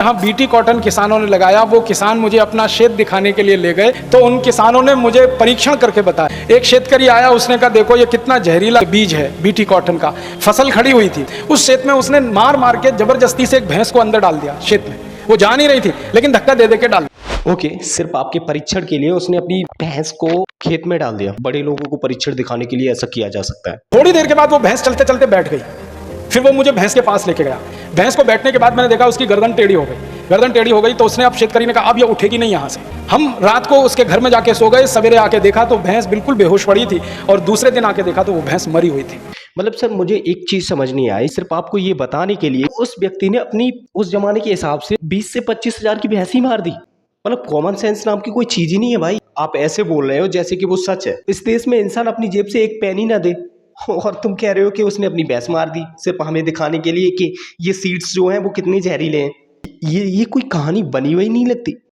हाँ, BT cotton किसानों ने लगाया। वो किसान मुझे अपना खेत दिखाने के लिए ले गए तो उन किसानों ने मुझे परीक्षण करके बताया। एक शेतकरी आया, उसने कहा देखो ये कितना जहरीला बीज है बीटी कॉटन का। फसल खड़ी हुई थी उस खेत में, उसने मार मार के जबरदस्ती से एक भैंस को अंदर डाल दिया खेत में। वो जा नहीं रही थी लेकिन धक्का दे दे के डाल दिया। ओके, सिर्फ आपके परीक्षण के लिए उसने अपनी भैंस को खेत में डाल दिया। बड़े लोगों को परीक्षण दिखाने के लिए ऐसा किया जा सकता है। थोड़ी देर के बाद वो भैंस चलते चलते बैठ गई। फिर वो मुझे भैंस के पास लेके गया। भैंस को बैठने के बाद मैंने देखा उसकी गर्दन टेढ़ी हो गई। गर्दन टेढ़ी हो गई तो उसने, अब शेतकरी ने कहा अब ये उठेगी नहीं यहाँ से। हम रात को उसके घर में जाके सो गए। सवेरे आके देखा तो भैंस बिल्कुल बेहोश पड़ी थी और दूसरे दिन आके देखा तो वो भैंस मरी हुई थी। मतलब सर, मुझे एक चीज समझ नहीं आई। सिर्फ आपको ये बताने के लिए उस व्यक्ति ने अपनी उस जमाने के हिसाब से 20 से 25 हजार की भैंस ही मार दी। मतलब कॉमन सेंस नाम की कोई चीज ही नहीं है भाई। आप ऐसे बोल रहे हो जैसे कि वो सच है। इस देश में इंसान अपनी जेब से एक पैनी ना दे और तुम कह रहे हो कि उसने अपनी भैंस मार दी सिर्फ हमें दिखाने के लिए कि ये सीड्स जो हैं वो कितने जहरीले हैं। ये कोई कहानी बनी हुई नहीं लगती।